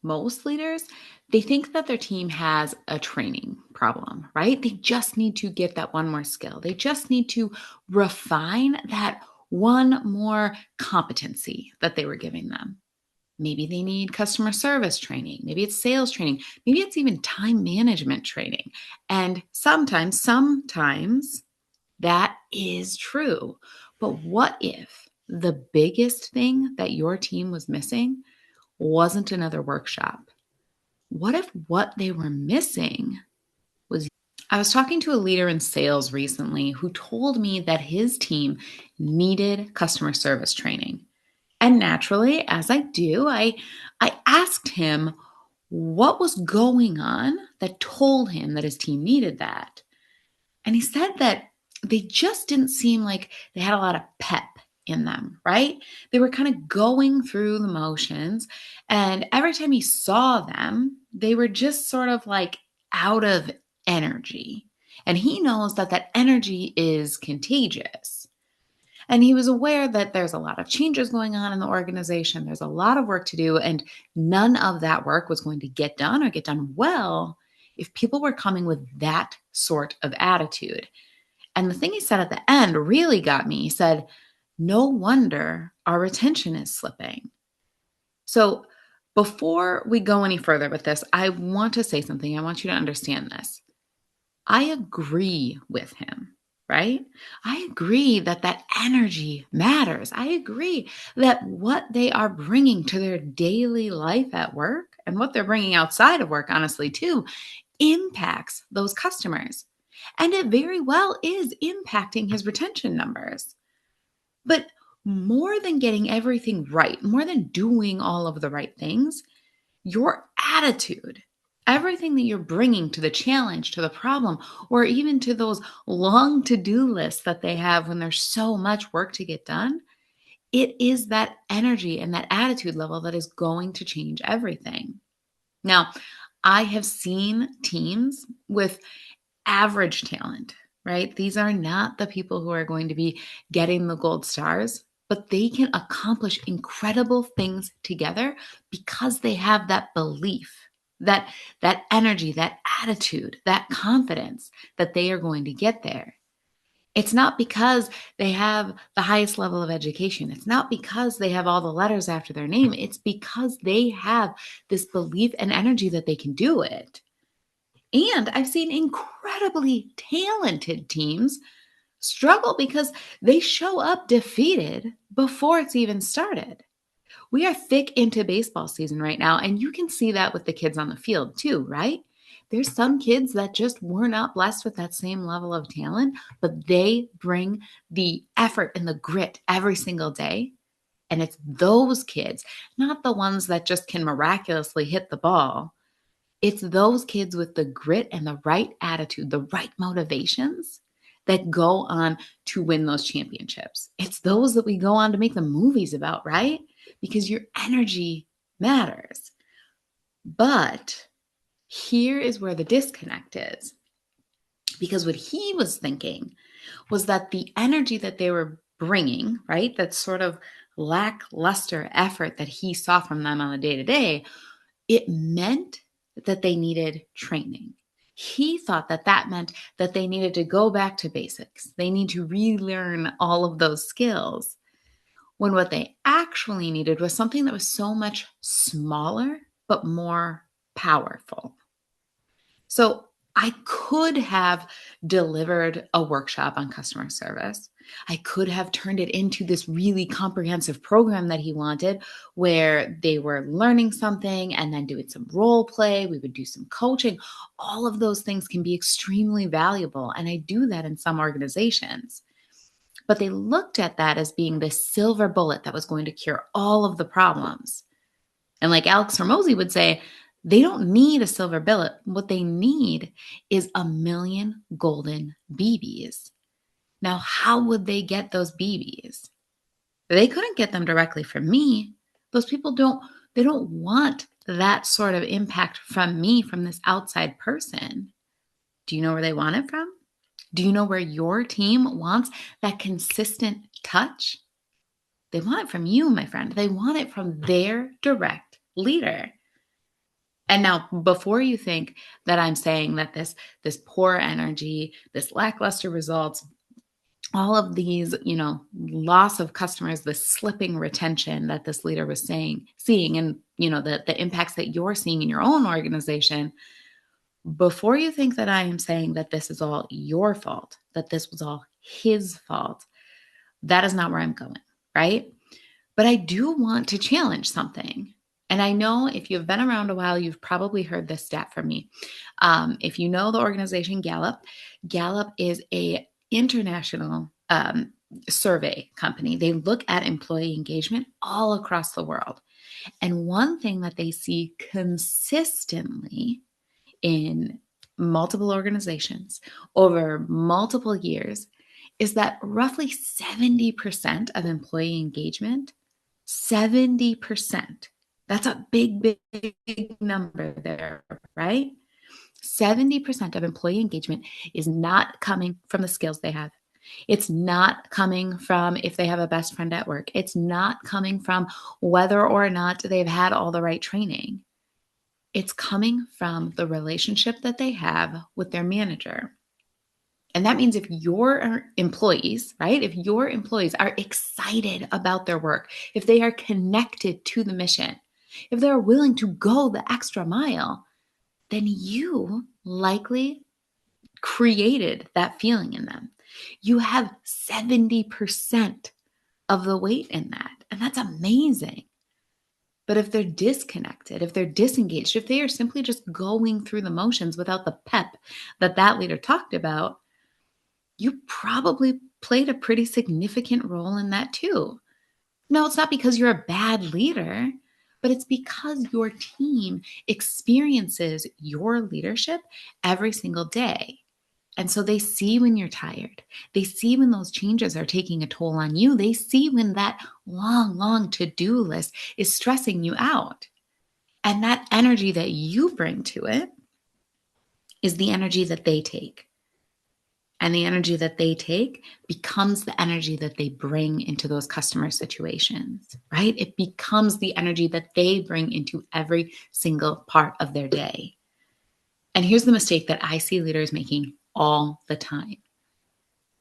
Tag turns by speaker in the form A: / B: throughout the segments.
A: Most leaders, they think that their team has a training problem, right? They just need to get that one more skill. They just need to refine that one more competency that they were giving them. Maybe they need customer service training. Maybe it's sales training. Maybe it's even time management training. And sometimes that is true. But what if the biggest thing that your team was missing wasn't another workshop? What if what they were missing was? I was talking to a leader in sales recently who told me that his team needed customer service training. And naturally, as I do, I asked him what was going on that told him that his team needed that. And he said that they just didn't seem like they had a lot of pep in them, right? They were kind of going through the motions. And every time he saw them, they were just sort of like out of energy. And he knows that that energy is contagious. And he was aware that there's a lot of changes going on in the organization. There's a lot of work to do, and none of that work was going to get done or get done well if people were coming with that sort of attitude. And the thing he said at the end really got me. He said, "No wonder our retention is slipping." So before we go any further with this, I want to say something. I want you to understand this. I agree with him, right? I agree that that energy matters. I agree that what they are bringing to their daily life at work and what they're bringing outside of work, honestly, too, impacts those customers. And it very well is impacting his retention numbers. But more than getting everything right, more than doing all of the right things, your attitude, everything that you're bringing to the challenge, to the problem, or even to those long to do lists that they have when there's so much work to get done, it is that energy and that attitude level that is going to change everything. Now, I have seen teams with average talent, right? These are not the people who are going to be getting the gold stars, but they can accomplish incredible things together because they have that belief, that energy, that attitude, that confidence that they are going to get there. It's not because they have the highest level of education. It's not because they have all the letters after their name. It's because they have this belief and energy that they can do it. And I've seen incredibly talented teams struggle because they show up defeated before it's even started. We are thick into baseball season right now, and you can see that with the kids on the field too, right? There's some kids that just were not blessed with that same level of talent, but they bring the effort and the grit every single day. And it's those kids, not the ones that just can miraculously hit the ball. It's those kids with the grit and the right attitude, the right motivations that go on to win those championships. It's those that we go on to make the movies about, right? Because your energy matters. But here is where the disconnect is. Because what he was thinking was that the energy that they were bringing, right, that sort of lackluster effort that he saw from them on a day to day, it meant that they needed training. He thought that that meant that they needed to go back to basics. They need to relearn all of those skills. When what they actually needed was something that was so much smaller, but more powerful. So I could have delivered a workshop on customer service. I could have turned it into this really comprehensive program that he wanted where they were learning something and then doing some role play. We would do some coaching. All of those things can be extremely valuable. And I do that in some organizations. But they looked at that as being the silver bullet that was going to cure all of the problems. And like Alex Hormozy would say, they don't need a silver bullet. What they need is a million golden BBs. Now, how would they get those BBs? They couldn't get them directly from me. Those people they don't want that sort of impact from me, from this outside person. Do you know where they want it from? Do you know where your team wants that consistent touch? They want it from you, my friend. They want it from their direct leader. And now, before you think that I'm saying that this poor energy, this lackluster results, all of these, loss of customers, the slipping retention that this leader was seeing, and the impacts that you're seeing in your own organization, before you think that I am saying that this is all your fault, that this was all his fault, that is not where I'm going, right? But I do want to challenge something. And I know if you've been around a while, you've probably heard this stat from me. If you know the organization Gallup, Gallup is a international survey company. They look at employee engagement all across the world. And one thing that they see consistently in multiple organizations over multiple years is that roughly 70% of employee engagement, 70%, that's a big, big, big number there, right? 70% of employee engagement is not coming from the skills they have. It's not coming from if they have a best friend at work. It's not coming from whether or not they've had all the right training. It's coming from the relationship that they have with their manager. And that means if your employees, right, if your employees are excited about their work, if they are connected to the mission, if they're willing to go the extra mile, then you likely created that feeling in them. You have 70% of the weight in that. And that's amazing. But if they're disconnected, if they're disengaged, if they are simply just going through the motions without the pep that leader talked about, you probably played a pretty significant role in that too. No, it's not because you're a bad leader, but it's because your team experiences your leadership every single day. And so they see when you're tired. They see when those changes are taking a toll on you. They see when that long, long to-do list is stressing you out. And that energy that you bring to it is the energy that they take. And the energy that they take becomes the energy that they bring into those customer situations, right? It becomes the energy that they bring into every single part of their day. And here's the mistake that I see leaders making all the time.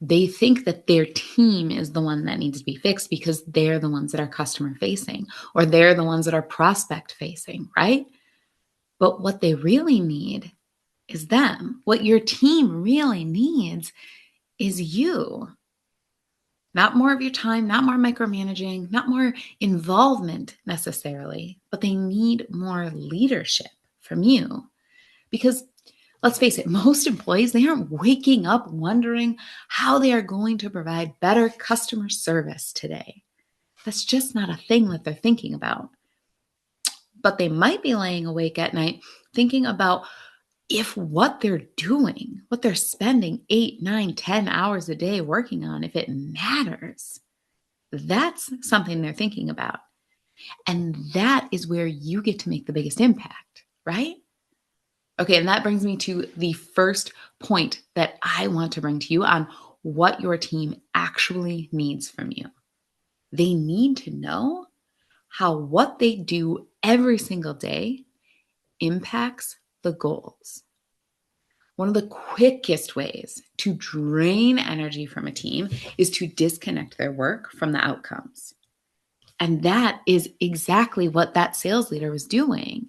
A: They think that their team is the one that needs to be fixed because they're the ones that are customer facing, or they're the ones that are prospect facing, right? But what they really need is them. What your team really needs is you. Not more of your time, not more micromanaging, not more involvement necessarily, but they need more leadership from you. Because let's face it, most employees, they aren't waking up wondering how they are going to provide better customer service today. That's just not a thing that they're thinking about. But they might be laying awake at night thinking about if what they're doing, what they're spending 8, 9, 10 hours a day working on, if it matters. That's something they're thinking about. And that is where you get to make the biggest impact, right? Okay, and that brings me to the first point that I want to bring to you on what your team actually needs from you. They need to know how what they do every single day impacts the goals. One of the quickest ways to drain energy from a team is to disconnect their work from the outcomes. And that is exactly what that sales leader was doing.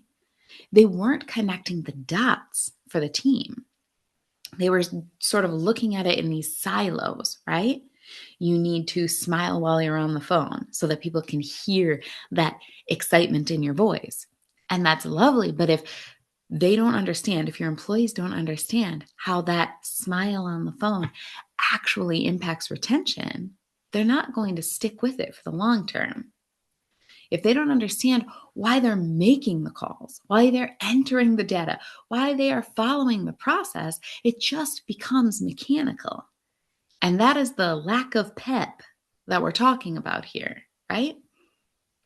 A: They weren't connecting the dots for the team. They were sort of looking at it in these silos, right? You need to smile while you're on the phone so that people can hear that excitement in your voice. And that's lovely. But if they don't understand, if your employees don't understand how that smile on the phone actually impacts retention, they're not going to stick with it for the long term. If they don't understand why they're making the calls, why they're entering the data, why they are following the process, it just becomes mechanical. And that is the lack of pep that we're talking about here, right?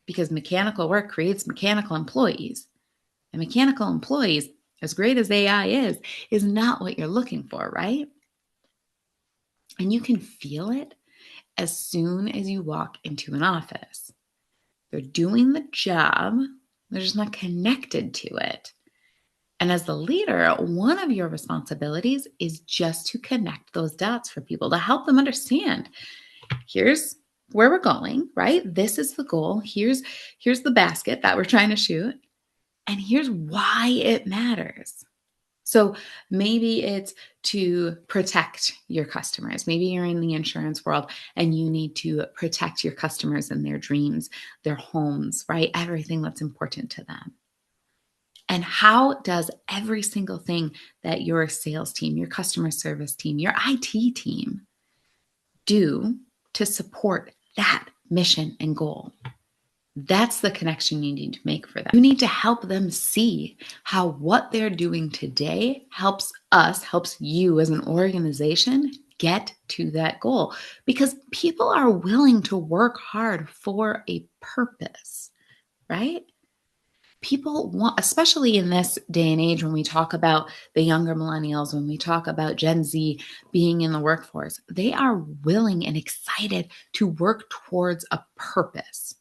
A: Because mechanical work creates mechanical employees. And mechanical employees, as great as AI is not what you're looking for, right? And you can feel it as soon as you walk into an office. They're doing the job, they're just not connected to it. And as the leader, one of your responsibilities is just to connect those dots for people to help them understand here's where we're going, right? This is the goal. Here's the basket that we're trying to shoot, and here's why it matters. So maybe it's to protect your customers. Maybe you're in the insurance world and you need to protect your customers and their dreams, their homes, right? Everything that's important to them. And how does every single thing that your sales team, your customer service team, your IT team do to support that mission and goal? That's the connection you need to make for them. You need to help them see how what they're doing today helps us, helps you as an organization get to that goal, because people are willing to work hard for a purpose, right? People want, especially in this day and age, when we talk about the younger millennials, when we talk about Gen Z being in the workforce, they are willing and excited to work towards a purpose,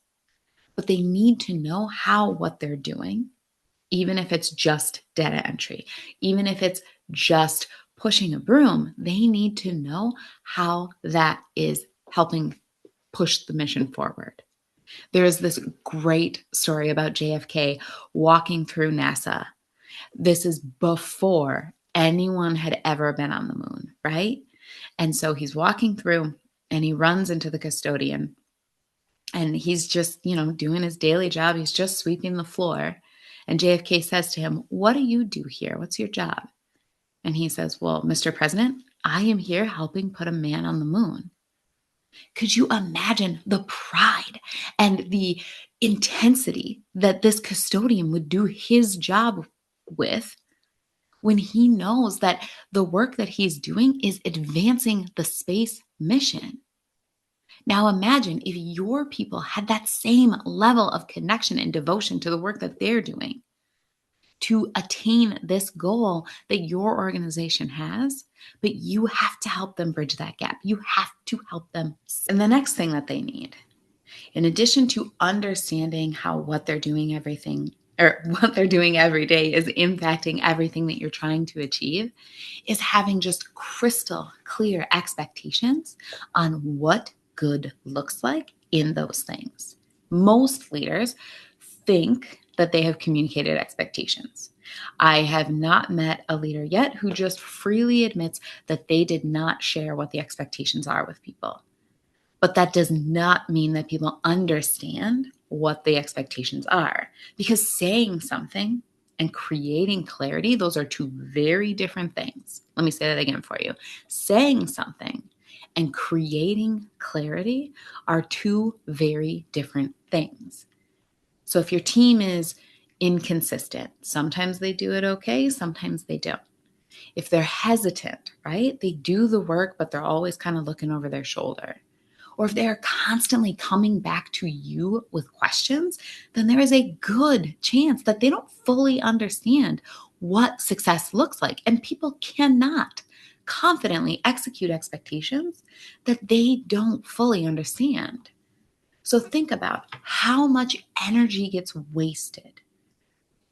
A: but they need to know how what they're doing, even if it's just data entry, even if it's just pushing a broom, they need to know how that is helping push the mission forward. There's this great story about JFK walking through NASA. This is before anyone had ever been on the moon, right? And so he's walking through and he runs into the custodian, and he's just, doing his daily job. He's just sweeping the floor. And JFK says to him, "What do you do here? What's your job?" And he says, "Well, Mr. President, I am here helping put a man on the moon." Could you imagine the pride and the intensity that this custodian would do his job with when he knows that the work that he's doing is advancing the space mission? Now imagine if your people had that same level of connection and devotion to the work that they're doing to attain this goal that your organization has, but you have to help them bridge that gap. You have to help them. And the next thing that they need, in addition to understanding how what they're doing everything or what they're doing every day is impacting everything that you're trying to achieve, is having just crystal clear expectations on what good looks like in those things. Most leaders think that they have communicated expectations. I have not met a leader yet who just freely admits that they did not share what the expectations are with people. But that does not mean that people understand what the expectations are, because saying something and creating clarity, those are two very different things. Let me say that again for you. Saying something and creating clarity are two very different things. So if your team is inconsistent, sometimes they do it okay, sometimes they don't. If they're hesitant, right? They do the work, but they're always kind of looking over their shoulder. Or if they're constantly coming back to you with questions, then there is a good chance that they don't fully understand what success looks like. And people cannot confidently execute expectations that they don't fully understand. So think about how much energy gets wasted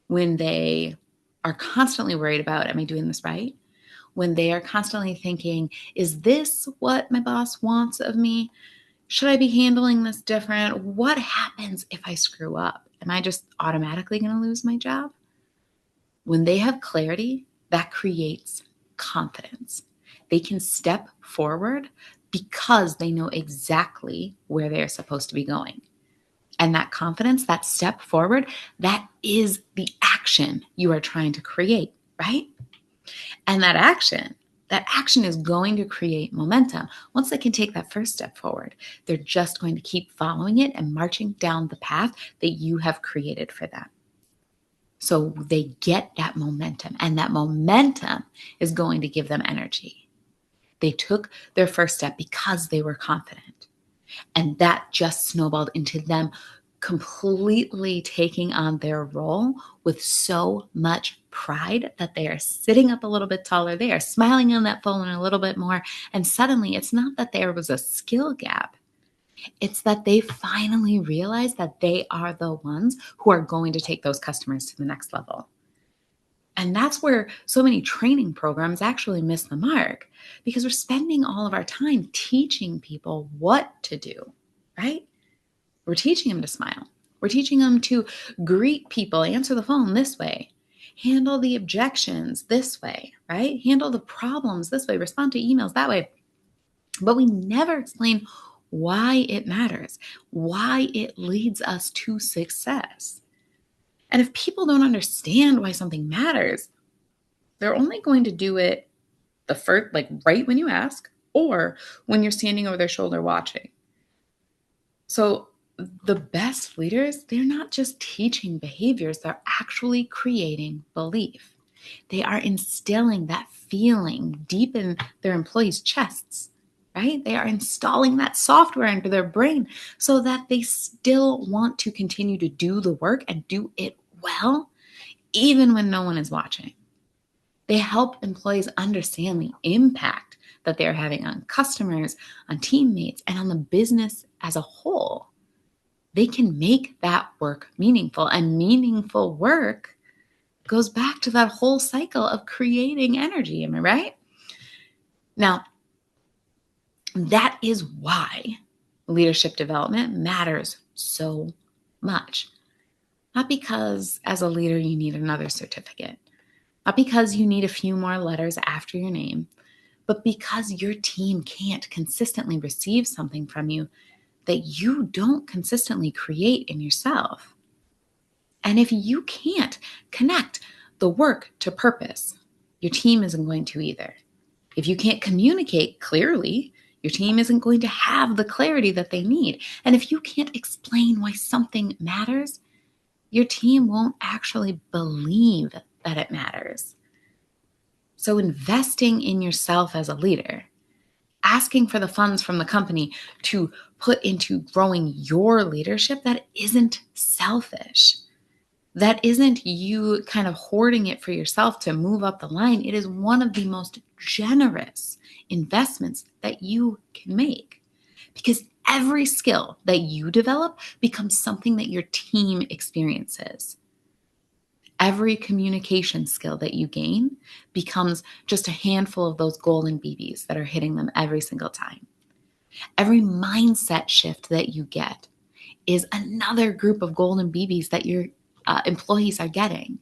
A: when they are constantly worried about, am I doing this right? When they are constantly thinking, is this what my boss wants of me? Should I be handling this different? What happens if I screw up? Am I just automatically going to lose my job? When they have clarity, that creates confidence. They can step forward because they know exactly where they're supposed to be going. And that confidence, that step forward, that is the action you are trying to create, right? And that action is going to create momentum. Once they can take that first step forward, they're just going to keep following it and marching down the path that you have created for them. So they get that momentum, and that momentum is going to give them energy. They took their first step because they were confident. And that just snowballed into them completely taking on their role with so much pride that they are sitting up a little bit taller. They are smiling on that phone a little bit more. And suddenly it's not that there was a skill gap. It's that they finally realized that they are the ones who are going to take those customers to the next level. And that's where so many training programs actually miss the mark because we're spending all of our time teaching people what to do, right? We're teaching them to smile. We're teaching them to greet people, answer the phone this way, handle the objections this way, right? Handle the problems this way, respond to emails that way. But we never explain why it matters, why it leads us to success. And if people don't understand why something matters, they're only going to do it the first, like right when you ask, or when you're standing over their shoulder watching. So the best leaders, they're not just teaching behaviors, they're actually creating belief. They are instilling that feeling deep in their employees' chests, right? They are installing that software into their brain so that they still want to continue to do the work and do it well, even when no one is watching. They help employees understand the impact that they're having on customers, on teammates, and on the business as a whole. They can make that work meaningful, and meaningful work goes back to that whole cycle of creating energy. Am I right? Now, that is why leadership development matters so much. Not because as a leader you need another certificate, not because you need a few more letters after your name, but because your team can't consistently receive something from you that you don't consistently create in yourself. And if you can't connect the work to purpose, your team isn't going to either. If you can't communicate clearly, your team isn't going to have the clarity that they need. And if you can't explain why something matters, your team won't actually believe that it matters. So investing in yourself as a leader, asking for the funds from the company to put into growing your leadership, that isn't selfish. That isn't you kind of hoarding it for yourself to move up the line. It is one of the most generous investments that you can make because every skill that you develop becomes something that your team experiences. Every communication skill that you gain becomes just a handful of those golden BBs that are hitting them every single time. Every mindset shift that you get is another group of golden BBs that your employees are getting.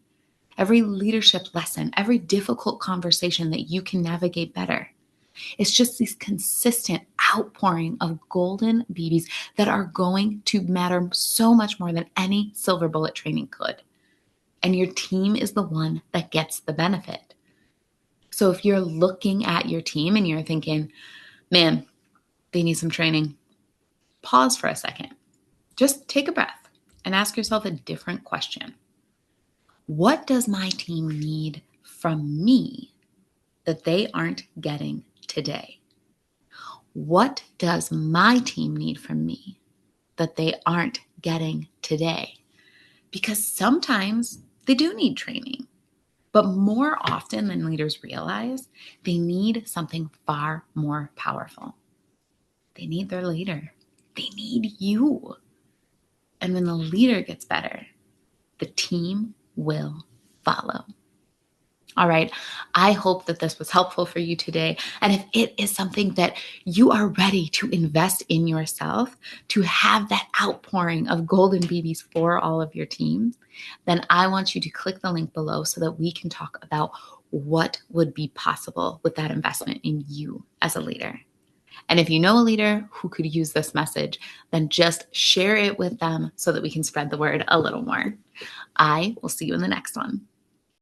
A: Every leadership lesson, every difficult conversation that you can navigate better. It's just this consistent outpouring of golden BBs that are going to matter so much more than any silver bullet training could. And your team is the one that gets the benefit. So if you're looking at your team and you're thinking, man, they need some training, pause for a second. Just take a breath and ask yourself a different question. What does my team need from me that they aren't getting today? What does my team need from me that they aren't getting today? Because sometimes they do need training, but more often than leaders realize, they need something far more powerful. They need their leader. They need you. And when the leader gets better, the team will follow. All right. I hope that this was helpful for you today. And if it is something that you are ready to invest in yourself, to have that outpouring of golden BBs for all of your team, then I want you to click the link below so that we can talk about what would be possible with that investment in you as a leader. And if you know a leader who could use this message, then just share it with them so that we can spread the word a little more. I will see you in the next one.